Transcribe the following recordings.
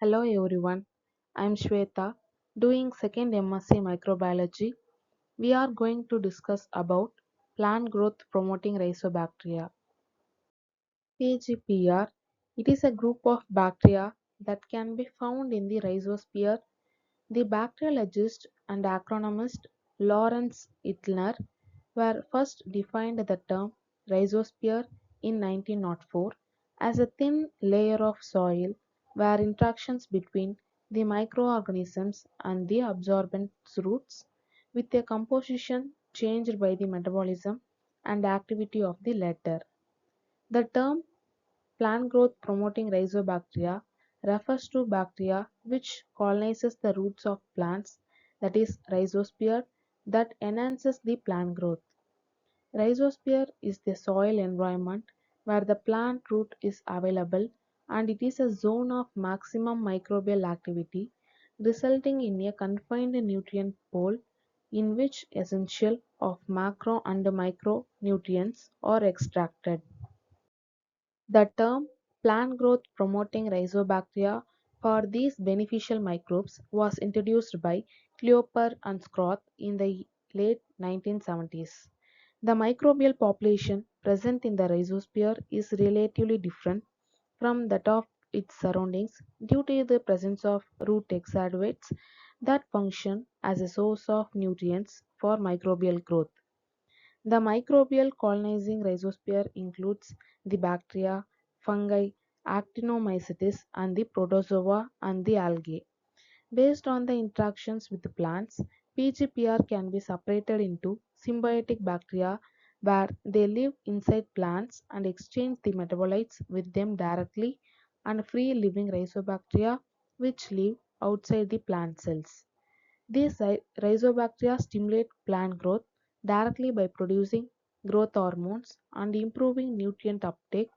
Hello everyone, I'm Shweta doing second MSc microbiology. We are going to discuss about plant growth promoting rhizobacteria. PGPR, it is a group of bacteria that can be found in the rhizosphere. The bacteriologist and agronomist Lawrence Ittler were first defined the term rhizosphere in 1904 as a thin layer of soil where interactions between the microorganisms and the absorbent roots with a composition changed by the metabolism and activity of the latter. The term plant growth promoting rhizobacteria refers to bacteria which colonizes the roots of plants, that is rhizosphere, that enhances the plant growth. Rhizosphere is the soil environment where the plant root is available, and it is a zone of maximum microbial activity resulting in a confined nutrient pool in which essential of macro and micronutrients are extracted. The term plant growth promoting rhizobacteria for these beneficial microbes was introduced by Cleoper and Scroth in the late 1970s. The microbial population present in the rhizosphere is relatively different from that of its surroundings due to the presence of root exudates that function as a source of nutrients for microbial growth. The microbial colonizing rhizosphere includes the bacteria, fungi, actinomycetes, and the protozoa and the algae. Based on the interactions with the plants, PGPR can be separated into symbiotic bacteria where they live inside plants and exchange the metabolites with them directly, and free living rhizobacteria which live outside the plant cells. These rhizobacteria stimulate plant growth directly by producing growth hormones and improving nutrient uptake,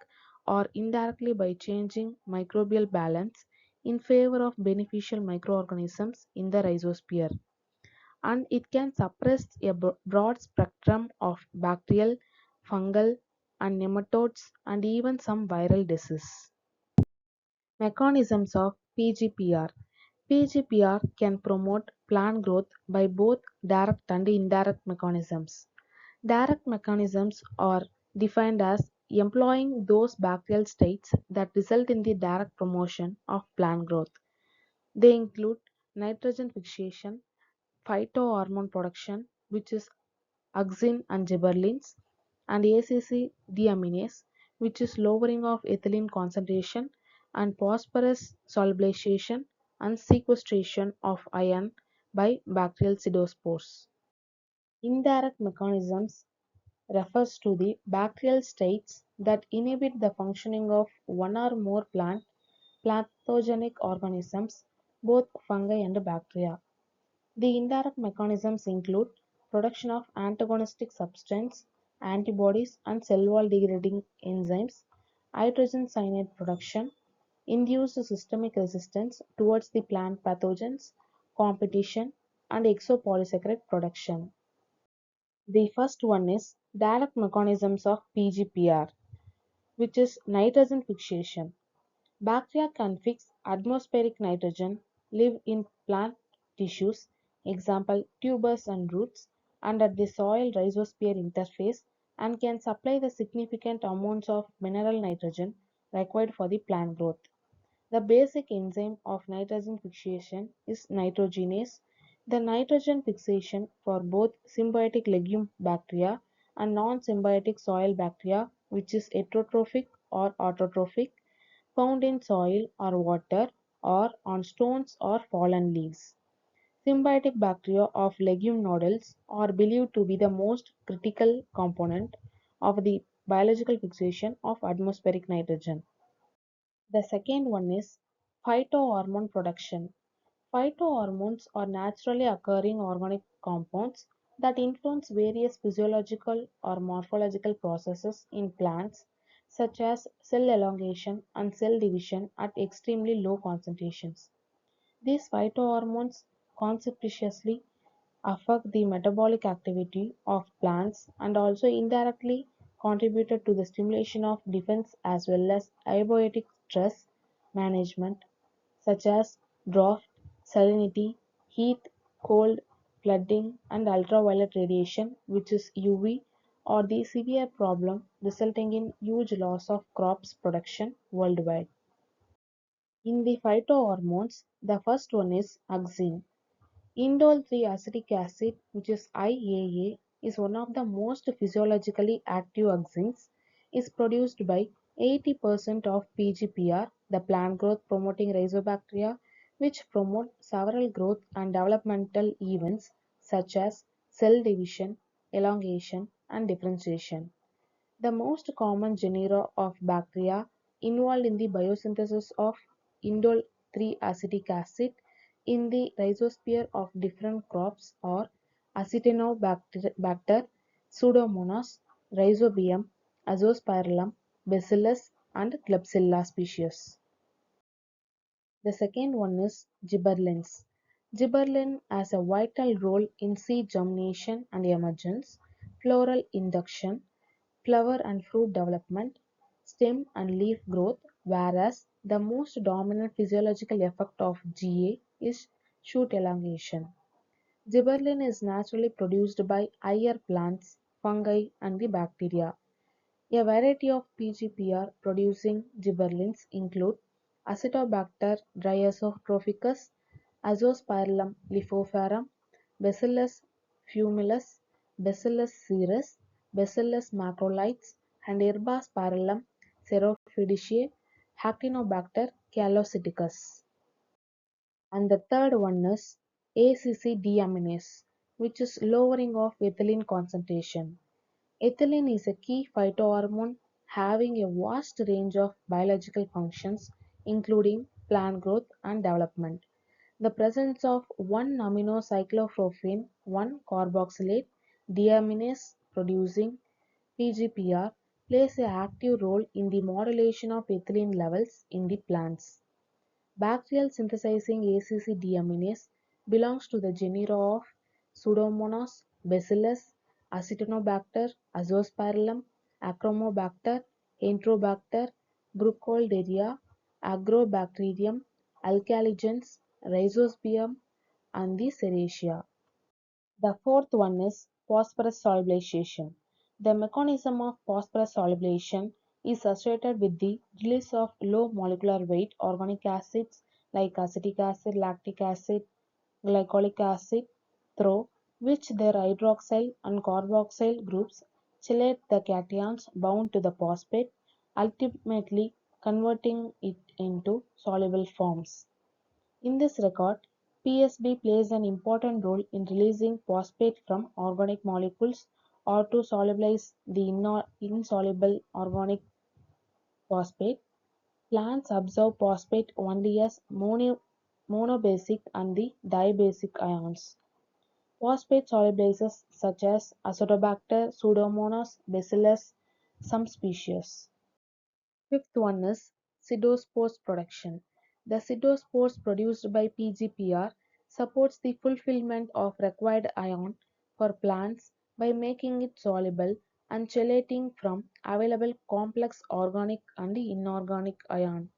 or indirectly by changing microbial balance in favor of beneficial microorganisms in the rhizosphere. And it can suppress a broad spectrum of bacterial, fungal, and nematodes, and even some viral disease. Mechanisms of PGPR. PGPR can promote plant growth by both direct and indirect mechanisms. Direct mechanisms are defined as employing those bacterial states that result in the direct promotion of plant growth. They include nitrogen fixation, phytohormone production, which is auxin and gibberellins, and ACC deaminase, which is lowering of ethylene concentration, and phosphorus solubilization and sequestration of iron by bacterial pseudospores. Indirect mechanisms refers to the bacterial states that inhibit the functioning of one or more pathogenic organisms, both fungi and bacteria. The indirect mechanisms include production of antagonistic substance, antibodies, and cell wall degrading enzymes, hydrogen cyanide production, induced systemic resistance towards the plant pathogens, competition, and exopolysaccharide production. The first one is direct mechanisms of PGPR, which is nitrogen fixation. Bacteria can fix atmospheric nitrogen, live in plant tissues, example tubers and roots, and at the soil rhizosphere interface, and can supply the significant amounts of mineral nitrogen required for the plant growth. The basic enzyme of nitrogen fixation is nitrogenase. The nitrogen fixation for both symbiotic legume bacteria and non-symbiotic soil bacteria, which is heterotrophic or autotrophic, found in soil or water or on stones or fallen leaves. Symbiotic bacteria of legume nodules are believed to be the most critical component of the biological fixation of atmospheric nitrogen. The second one is phytohormone production. Phytohormones are naturally occurring organic compounds that influence various physiological or morphological processes in plants, such as cell elongation and cell division at extremely low concentrations. These phytohormones consequently affect the metabolic activity of plants and also indirectly contributed to the stimulation of defense as well as abiotic stress management. such as drought, salinity, heat, cold, flooding, and ultraviolet radiation, which is UV, or the severe problem resulting in huge loss of crops production worldwide. In the phytohormones, the first one is auxin. Indole 3 acetic acid, which is IAA, is one of the most physiologically active auxins, is produced by 80% of PGPR, the plant growth promoting rhizobacteria, which promote several growth and developmental events such as cell division, elongation, and differentiation. The most common genera of bacteria involved in the biosynthesis of indole 3 acetic acid in the rhizosphere of different crops are Actinobacter, Pseudomonas, Rhizobium, Azospirillum, Bacillus, and Klebsiella species. The second one is gibberellins. Gibberellin has a vital role in seed germination and emergence, floral induction, flower and fruit development, stem and leaf growth, whereas the most dominant physiological effect of GA is shoot elongation. Gibberellin is naturally produced by higher plants, fungi, and the bacteria. A variety of PGPR producing gibberellins include Acetobacter dryosotrophicus, Azospirillum leafoferum, Bacillus fumulus, Bacillus cereus, Bacillus macrolides, and Herbaspirillum xerophidiceae, Actinobacter calocidicus. And the third one is ACC deaminase, which is lowering of ethylene concentration. Ethylene is a key phytohormone having a vast range of biological functions, including plant growth and development. The presence of 1-aminocyclophosphine 1-carboxylate deaminase producing PGPR plays an active role in the modulation of ethylene levels in the plants. Bacterial synthesizing ACC deaminase belongs to the genera of Pseudomonas, Bacillus, Acinetobacter, Azospirillum, Achromobacter, Enterobacter, Burkholderia, Agrobacterium, Alcaligens, Rhizosbium, and the Serratia. The fourth one is phosphorus solubilization. The mechanism of phosphorus solubilization is associated with the release of low molecular weight organic acids like acetic acid, lactic acid, glycolic acid, through which their hydroxyl and carboxyl groups chelate the cations bound to the phosphate, ultimately converting it into soluble forms. In this record, PSB plays an important role in releasing phosphate from organic molecules or to solubilize the insoluble organic phosphate. Plants absorb phosphate only as monobasic and the dibasic ions. Phosphate solubilizers such as Acetobacter, Pseudomonas, Bacillus, some species. Fifth one is pseudospores production. The pseudospores produced by PGPR supports the fulfillment of required ion for plants by making it soluble and chelating from available complex organic and inorganic ion.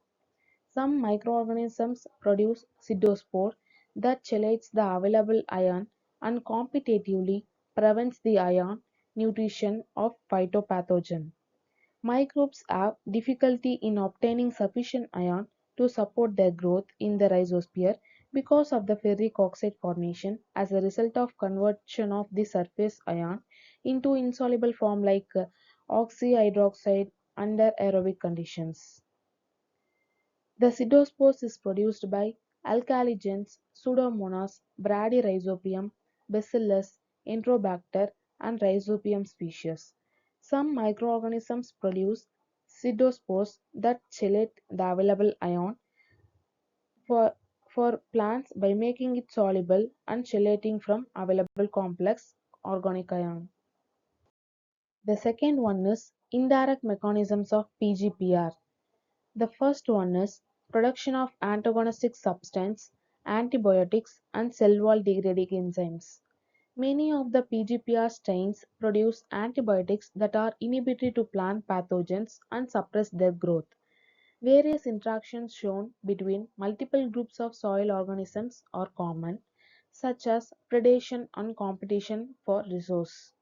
Some microorganisms produce pseudospore that chelates the available ion and competitively prevents the ion nutrition of phytopathogen. Microbes have difficulty in obtaining sufficient iron to support their growth in the rhizosphere because of the ferric oxide formation as a result of conversion of the surface ion into insoluble form like oxyhydroxide under aerobic conditions. The pseudospores is produced by alcaligens, Pseudomonas, Bradyrhizobium, Bacillus, Enterobacter, and Rhizobium species. Some microorganisms produce pseudospores that chelate the available ion for, for plants by making it soluble and chelating from available complex organic ion. The second one is indirect mechanisms of PGPR. The first one is production of antagonistic substance, antibiotics, and cell wall degrading enzymes. Many of the PGPR strains produce antibiotics that are inhibitory to plant pathogens and suppress their growth. Various interactions shown between multiple groups of soil organisms are common, such as predation and competition for resource.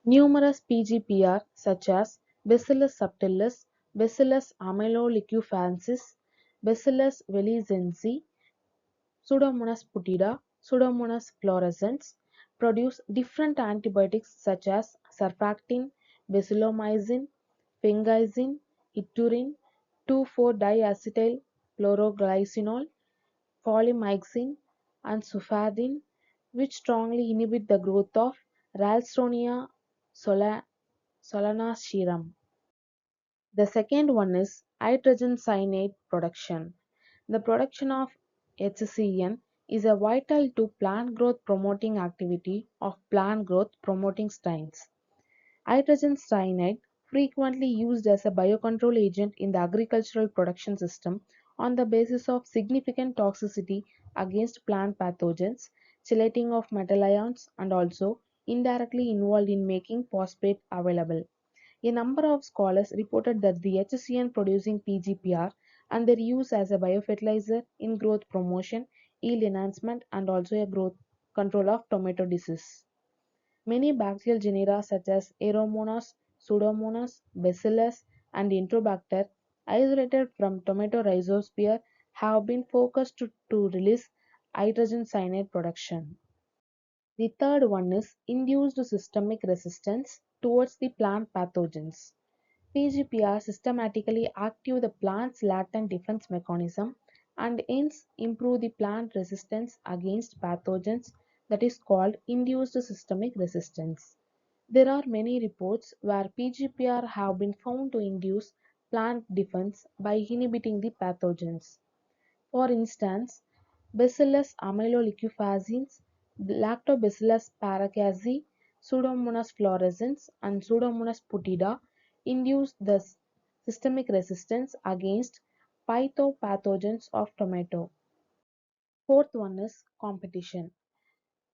Numerous PGPR such as Bacillus subtilis, Bacillus amyloliquefancis, Bacillus velizensi, Pseudomonas putida, Pseudomonas fluorescens produce different antibiotics such as surfactant, bacillomycin, fungicin, iturin, 2,4-diacetyl chloroglycinol, polymyxin, and sulfadine, which strongly inhibit the growth of Ralstonia solanacearum. The second one is hydrogen cyanide production. The production of HCN is a vital to plant growth promoting activity of plant growth promoting strains. Hydrogen cyanide, frequently used as a biocontrol agent in the agricultural production system on the basis of significant toxicity against plant pathogens, chelating of metal ions, and also indirectly involved in making phosphate available. A number of scholars reported that the HCN producing PGPR and their use as a biofertilizer in growth promotion, yield enhancement, and also a growth control of tomato disease. Many bacterial genera such as Aeromonas, Pseudomonas, Bacillus, and Enterobacter, isolated from tomato rhizosphere, have been focused to release hydrogen cyanide production. The third one is induced systemic resistance towards the plant pathogens. PGPR systematically active the plant's latent defense mechanism and hence improve the plant resistance against pathogens, that is called induced systemic resistance. There are many reports where PGPR have been found to induce plant defense by inhibiting the pathogens. For instance, Bacillus amyloliquefazins, Lactobacillus paracasi, Pseudomonas fluorescens, and Pseudomonas putida induce the systemic resistance against phytopathogens of tomato. Fourth one is competition.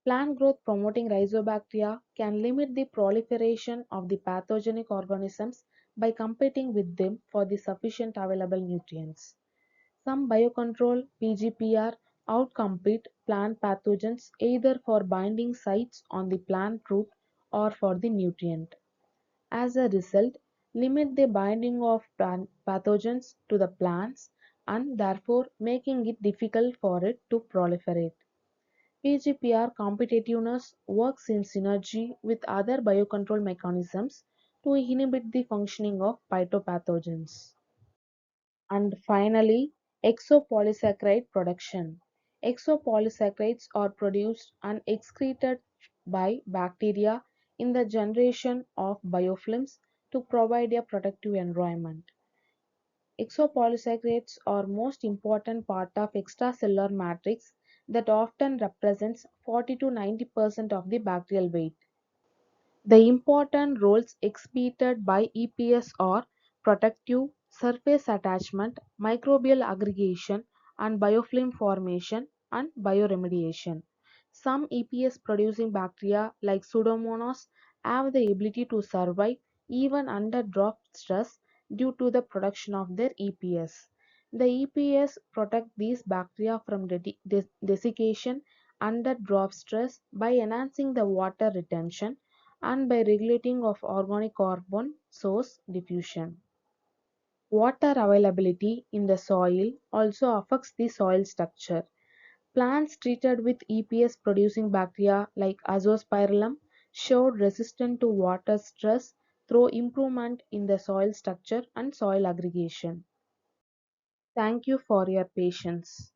Plant growth promoting rhizobacteria can limit the proliferation of the pathogenic organisms by competing with them for the sufficient available nutrients. Some biocontrol (PGPR) outcompete plant pathogens either for binding sites on the plant root or for the nutrient. As a result, limit the binding of pathogens to the plants and therefore making it difficult for it to proliferate. PGPR competitiveness works in synergy with other biocontrol mechanisms to inhibit the functioning of phytopathogens. And finally, exopolysaccharide production. Exopolysaccharides are produced and excreted by bacteria in the generation of biofilms to provide a protective environment. Exopolysaccharides are most important part of extracellular matrix that often represents 40 to 90% of the bacterial weight. The important roles exhibited by EPS are protective, surface attachment, microbial aggregation, and biofilm formation and bioremediation. Some EPS producing bacteria like Pseudomonas have the ability to survive even under drop stress due to the production of their EPS. The EPS protect these bacteria from desiccation under drop stress by enhancing the water retention and by regulating of organic carbon source diffusion. Water availability in the soil also affects the soil structure. Plants treated with EPS producing bacteria like Azospirillum showed resistance to water stress through improvement in the soil structure and soil aggregation. Thank you for your patience.